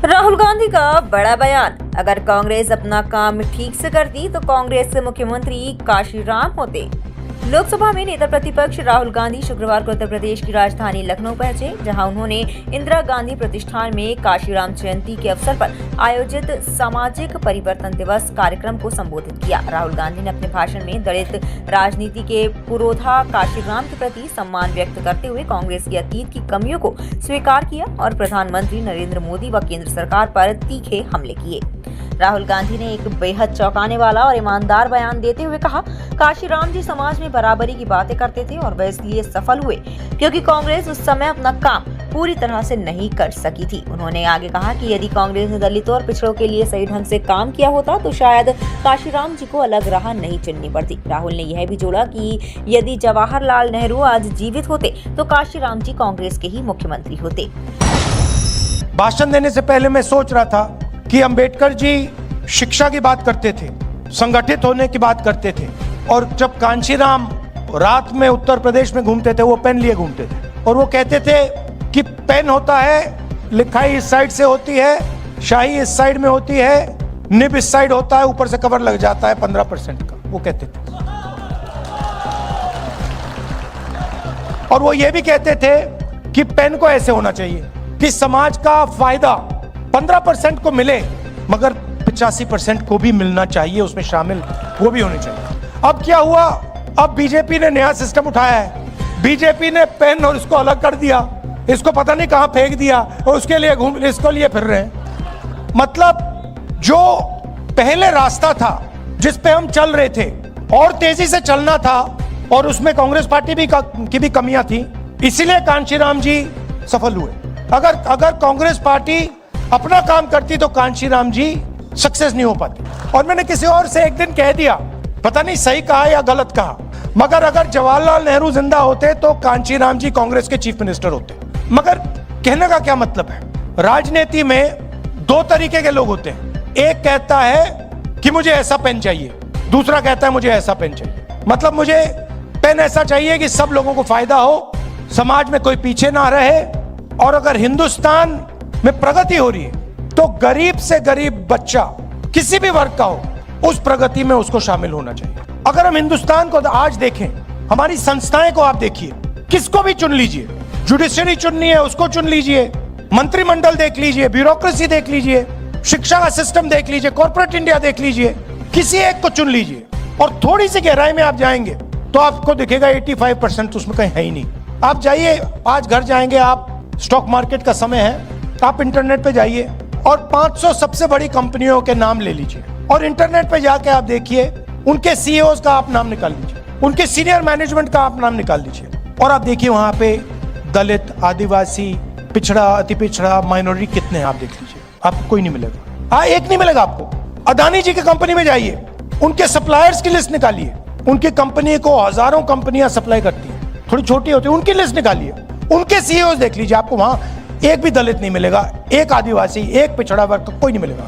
राहुल गांधी का बड़ा बयान। अगर कांग्रेस अपना काम ठीक से करती तो कांग्रेस से मुख्यमंत्री काशीराम होते। लोकसभा में नेता प्रतिपक्ष राहुल गांधी शुक्रवार को उत्तर प्रदेश की राजधानी लखनऊ पहुंचे, जहां उन्होंने इंदिरा गांधी प्रतिष्ठान में काशीराम जयंती के अवसर पर आयोजित सामाजिक परिवर्तन दिवस कार्यक्रम को संबोधित किया। राहुल गांधी ने अपने भाषण में दलित राजनीति के पुरोधा काशीराम के प्रति सम्मान व्यक्त करते हुए कांग्रेस की अतीत की कमियों को स्वीकार किया और प्रधानमंत्री नरेंद्र मोदी व केंद्र सरकार पर तीखे हमले किए। राहुल गांधी ने एक बेहद चौंकाने वाला और ईमानदार बयान देते हुए कहा, काशीराम जी समाज में बराबरी की बातें करते थे और वह इसलिए सफल हुए क्योंकि कांग्रेस उस समय अपना काम पूरी तरह से नहीं कर सकी थी। उन्होंने आगे कहा कि यदि कांग्रेस ने दलितों और पिछड़ों के लिए सही ढंग से काम किया होता तो शायद काशीराम जी को अलग राह नहीं चुननी पड़ती। राहुल ने यह भी जोड़ा कि यदि जवाहरलाल नेहरू आज जीवित होते तो काशीराम जी कांग्रेस के ही मुख्यमंत्री होते। भाषण देने से पहले मैं सोच रहा था कि अंबेडकर जी शिक्षा की बात करते थे, संगठित होने की बात करते थे, और जब कांशीराम रात में उत्तर प्रदेश में घूमते थे वो पेन लिए घूमते थे और वो कहते थे कि पेन होता है, लिखाई इस साइड से होती है, शाही इस साइड में होती है, निब इस साइड होता है, ऊपर से कवर लग जाता है 15% का, वो कहते थे। और वो ये भी कहते थे कि पेन को ऐसे होना चाहिए कि समाज का फायदा 15% को मिले मगर 85% को भी मिलना चाहिए, उसमें शामिल वो भी होने चाहिए। अब क्या हुआ, अब बीजेपी ने नया सिस्टम उठाया है। बीजेपी ने पेन और इसको अलग कर दिया, इसको पता नहीं कहां फेंक दिया और उसके लिए इसको लिए फिर रहे हैं। मतलब जो पहले रास्ता था जिस पे हम चल रहे थे और तेजी से चलना था, और उसमें कांग्रेस पार्टी की भी कमियां थी, इसीलिए कांशीराम जी सफल हुए। अगर कांग्रेस पार्टी अपना काम करती तो कांशीराम जी सक्सेस नहीं हो पाती। और मैंने किसी और से एक दिन कह दिया, पता नहीं सही कहा या गलत कहा, मगर अगर जवाहरलाल नेहरू जिंदा होते तो कांशीराम जी कांग्रेस के चीफ मिनिस्टर होते। मगर कहने का क्या मतलब है, राजनीति में दो तरीके के लोग होते हैं। एक कहता है कि मुझे ऐसा पेन चाहिए, दूसरा कहता है मुझे ऐसा पेन चाहिए। मतलब मुझे पेन ऐसा चाहिए कि सब लोगों को फायदा हो, समाज में कोई पीछे ना रहे, और अगर हिंदुस्तान में प्रगति हो रही है तो गरीब से गरीब बच्चा किसी भी वर्ग का हो, उस प्रगति में उसको शामिल होना चाहिए। अगर हम हिंदुस्तान को आज देखें, हमारी संस्थाएं को आप देखिए, किसको भी चुन लीजिए, जुडिशरी चुननी है उसको चुन लीजिए, मंत्रिमंडल देख लीजिए, ब्यूरोक्रेसी देख लीजिए, शिक्षा का सिस्टम देख लीजिए, कॉर्पोरेट इंडिया देख लीजिए, किसी एक को चुन लीजिए और थोड़ी सी गहराई में आप जाएंगे तो आपको दिखेगा 85% उसमें कहीं है ही नहीं। आप जाइए, आज घर जाएंगे आप, स्टॉक मार्केट का समय है, आप इंटरनेट पे जाइए और 500 सबसे बड़ी कंपनियों के नाम ले लीजिए और इंटरनेट पे जाके आप देखिए, उनके सीईओज का आप नाम निकाल लीजिए, उनके सीनियर मैनेजमेंट का आप नाम निकाल लीजिए, और आप देखिए वहां पे दलित, आदिवासी, पिछड़ा, अति पिछड़ा, माइनॉरिटी कितने हैं आप देख लीजिए, आपको कोई नहीं मिलेगा। हाँ, एक नहीं मिलेगा आपको। अदानी जी की कंपनी में जाइए, उनके सप्लायर्स की लिस्ट निकालिए, उनकी कंपनी को हजारों कंपनियां सप्लाई करती है, थोड़ी छोटी होती है, उनकी लिस्ट निकालिए, उनके सीईओ देख लीजिए, आपको वहां एक भी दलित नहीं मिलेगा, एक आदिवासी, एक पिछड़ा वर्ग, कोई नहीं मिलेगा।